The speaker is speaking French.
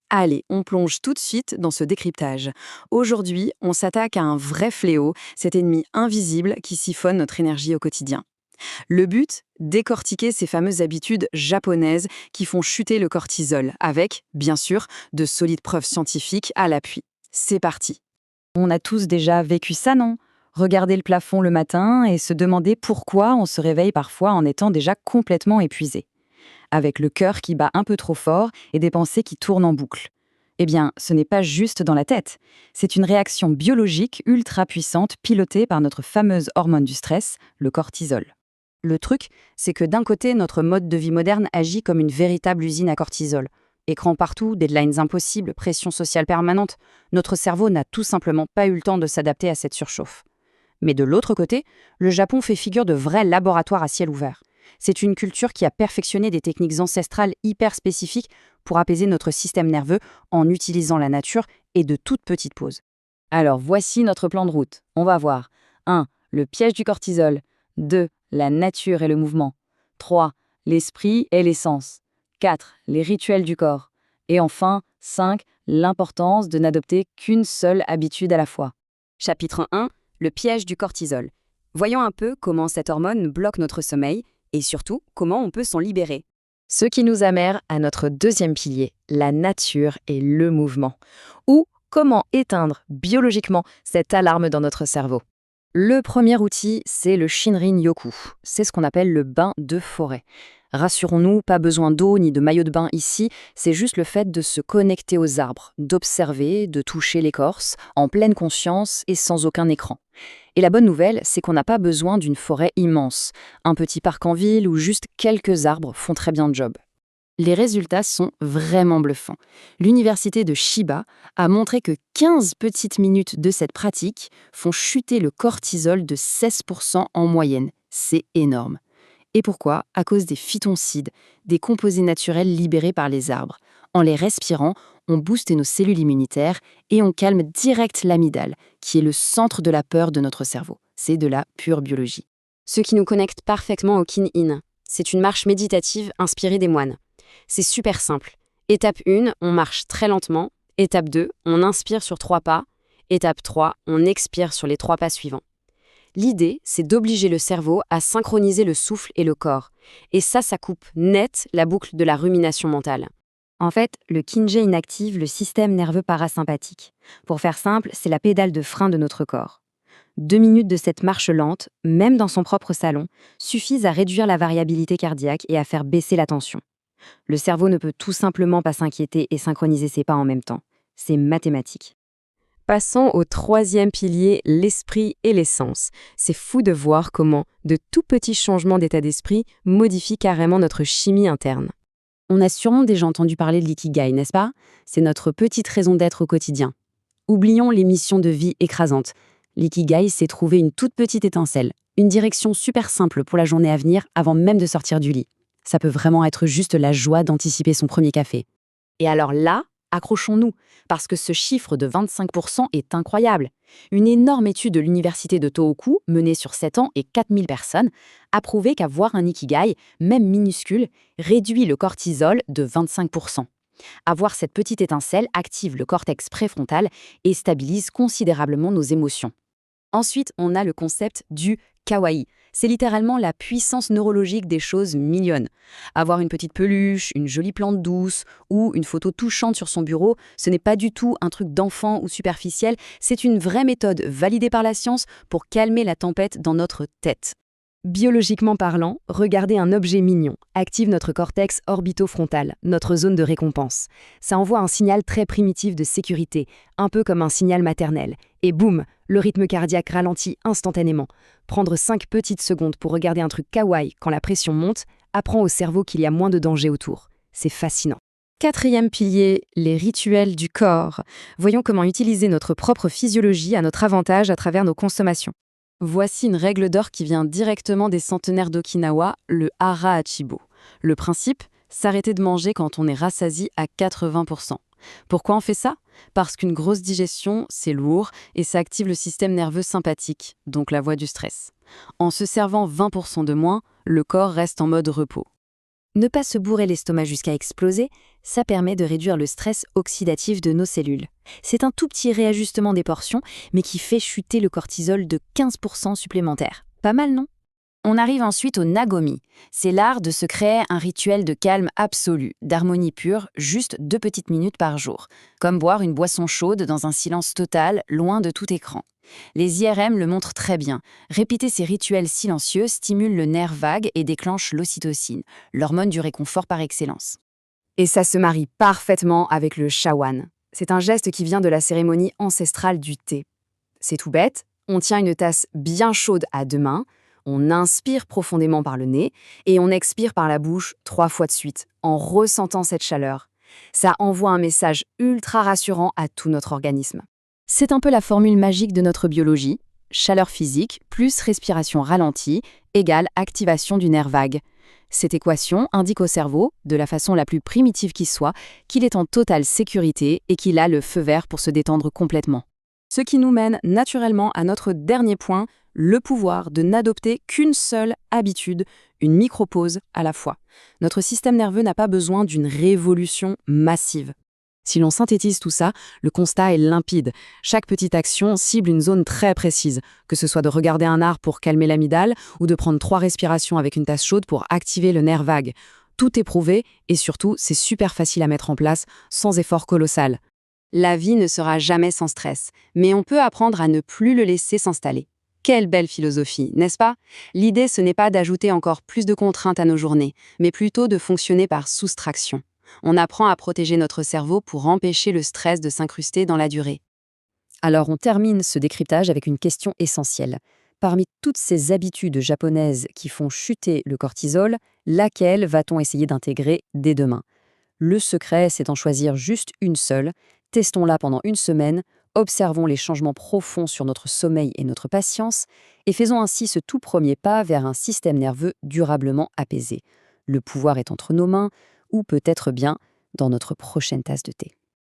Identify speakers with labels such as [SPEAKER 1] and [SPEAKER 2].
[SPEAKER 1] Allez, on plonge tout de suite dans ce décryptage. Aujourd'hui, on s'attaque à un vrai fléau, cet ennemi invisible qui siphonne notre énergie au quotidien. Le but, décortiquer ces fameuses habitudes japonaises qui font chuter le cortisol, avec, bien sûr, de solides preuves scientifiques à l'appui. C'est parti.
[SPEAKER 2] On a tous déjà vécu ça, non? Regarder le plafond le matin et se demander pourquoi on se réveille parfois en étant déjà complètement épuisé, avec le cœur qui bat un peu trop fort et des pensées qui tournent en boucle. Eh bien, ce n'est pas juste dans la tête. C'est une réaction biologique ultra puissante pilotée par notre fameuse hormone du stress, le cortisol. Le truc, c'est que d'un côté, notre mode de vie moderne agit comme une véritable usine à cortisol. Écran partout, deadlines impossibles, pression sociale permanente. Notre cerveau n'a tout simplement pas eu le temps de s'adapter à cette surchauffe. Mais de l'autre côté, le Japon fait figure de vrai laboratoire à ciel ouvert. C'est une culture qui a perfectionné des techniques ancestrales hyper spécifiques pour apaiser notre système nerveux en utilisant la nature et de toutes petites pauses. Alors voici notre plan de route. On va voir 1. Le piège du cortisol. 2. La nature et le mouvement. 3. L'esprit et l'essence. 4. Les rituels du corps. Et enfin, 5. L'importance de n'adopter qu'une seule habitude à la fois. Chapitre 1. Le piège du cortisol. Voyons un peu comment cette hormone bloque notre sommeil et surtout comment on peut s'en libérer. Ce qui nous amène à notre deuxième pilier, la nature et le mouvement. Ou comment éteindre biologiquement cette alarme dans notre cerveau. Le premier outil, c'est le Shinrin-yoku. C'est ce qu'on appelle le bain de forêt. Rassurons-nous, pas besoin d'eau ni de maillot de bain ici, c'est juste le fait de se connecter aux arbres, d'observer, de toucher l'écorce, en pleine conscience et sans aucun écran. Et la bonne nouvelle, c'est qu'on n'a pas besoin d'une forêt immense. Un petit parc en ville ou juste quelques arbres font très bien le job. Les résultats sont vraiment bluffants. L'université de Chiba a montré que 15 petites minutes de cette pratique font chuter le cortisol de 16% en moyenne. C'est énorme. Et pourquoi? À cause des phytoncides, des composés naturels libérés par les arbres. En les respirant, on booste nos cellules immunitaires et on calme direct l'amygdale, qui est le centre de la peur de notre cerveau. C'est de la pure biologie. Ce qui nous connecte parfaitement au Kin-In. C'est une marche méditative inspirée des moines. C'est super simple. Étape 1, on marche très lentement. Étape 2, on inspire sur 3 pas. Étape 3, on expire sur les 3 pas suivants. L'idée, c'est d'obliger le cerveau à synchroniser le souffle et le corps. Et ça coupe net la boucle de la rumination mentale. En fait, le Kinji inactive le système nerveux parasympathique. Pour faire simple, c'est la pédale de frein de notre corps. 2 minutes de cette marche lente, même dans son propre salon, suffisent à réduire la variabilité cardiaque et à faire baisser la tension. Le cerveau ne peut tout simplement pas s'inquiéter et synchroniser ses pas en même temps. C'est mathématique. Passons au troisième pilier, l'esprit et l'essence. C'est fou de voir comment de tout petits changements d'état d'esprit modifient carrément notre chimie interne. On a sûrement déjà entendu parler de l'ikigai, n'est-ce pas? C'est notre petite raison d'être au quotidien. Oublions les missions de vie écrasantes. L'ikigai, c'est trouver une toute petite étincelle, une direction super simple pour la journée à venir avant même de sortir du lit. Ça peut vraiment être juste la joie d'anticiper son premier café. Et alors là, accrochons-nous, parce que ce chiffre de 25% est incroyable. Une énorme étude de l'université de Tohoku, menée sur 7 ans et 4000 personnes, a prouvé qu'avoir un ikigai, même minuscule, réduit le cortisol de 25%. Avoir cette petite étincelle active le cortex préfrontal et stabilise considérablement nos émotions. Ensuite, on a le concept du kawaii. C'est littéralement la puissance neurologique des choses mignonnes. Avoir une petite peluche, une jolie plante douce ou une photo touchante sur son bureau, ce n'est pas du tout un truc d'enfant ou superficiel, c'est une vraie méthode validée par la science pour calmer la tempête dans notre tête. Biologiquement parlant, regarder un objet mignon active notre cortex orbitofrontal, notre zone de récompense. Ça envoie un signal très primitif de sécurité, un peu comme un signal maternel. Et boum, le rythme cardiaque ralentit instantanément. Prendre 5 petites secondes pour regarder un truc kawaii quand la pression monte apprend au cerveau qu'il y a moins de danger autour. C'est fascinant. Quatrième pilier, les rituels du corps. Voyons comment utiliser notre propre physiologie à notre avantage à travers nos consommations. Voici une règle d'or qui vient directement des centenaires d'Okinawa, le hara hachibo. Le principe, s'arrêter de manger quand on est rassasié à 80%. Pourquoi on fait ça? Parce qu'une grosse digestion, c'est lourd et ça active le système nerveux sympathique, donc la voie du stress. En se servant 20% de moins, le corps reste en mode repos. Ne pas se bourrer l'estomac jusqu'à exploser,
[SPEAKER 3] Ça permet de réduire le stress oxydatif de nos cellules. C'est un tout petit réajustement des portions, mais qui fait chuter le cortisol de 15% supplémentaire. Pas mal, non? On arrive ensuite au Nagomi. C'est l'art de se créer un rituel de calme absolu, d'harmonie pure, juste 2 petites minutes par jour. Comme boire une boisson chaude dans un silence total, loin de tout écran. Les IRM le montrent très bien. Répéter ces rituels silencieux stimule le nerf vague et déclenche l'ocytocine, l'hormone du réconfort par excellence.
[SPEAKER 2] Et ça se marie parfaitement avec le shawan. C'est un geste qui vient de la cérémonie ancestrale du thé. C'est tout bête, on tient une tasse bien chaude à 2 mains, on inspire profondément par le nez et on expire par la bouche 3 fois de suite, en ressentant cette chaleur. Ça envoie un message ultra rassurant à tout notre organisme.
[SPEAKER 3] C'est un peu la formule magique de notre biologie. Chaleur physique plus respiration ralentie égale activation du nerf vague. Cette équation indique au cerveau, de la façon la plus primitive qui soit, qu'il est en totale sécurité et qu'il a le feu vert pour se détendre complètement.
[SPEAKER 1] Ce qui nous mène naturellement à notre dernier point, le pouvoir de n'adopter qu'une seule habitude, une micro-pause à la fois. Notre système nerveux n'a pas besoin d'une révolution massive. Si l'on synthétise tout ça, le constat est limpide. Chaque petite action cible une zone très précise, que ce soit de regarder un art pour calmer l'amygdale ou de prendre 3 respirations avec une tasse chaude pour activer le nerf vague. Tout est prouvé et surtout, c'est super facile à mettre en place sans effort colossal. La vie ne sera jamais sans stress, mais on peut apprendre à ne plus le laisser s'installer. Quelle belle philosophie, n'est-ce pas? L'idée, ce n'est pas d'ajouter encore plus de contraintes à nos journées, mais plutôt de fonctionner par soustraction. On apprend à protéger notre cerveau pour empêcher le stress de s'incruster dans la durée.
[SPEAKER 3] Alors on termine ce décryptage avec une question essentielle. Parmi toutes ces habitudes japonaises qui font chuter le cortisol, laquelle va-t-on essayer d'intégrer dès demain? Le secret, c'est d'en choisir juste une seule. Testons-la pendant 1 semaine, observons les changements profonds sur notre sommeil et notre patience, et faisons ainsi ce tout premier pas vers un système nerveux durablement apaisé. Le pouvoir est entre nos mains, ou peut-être bien dans notre prochaine tasse de thé.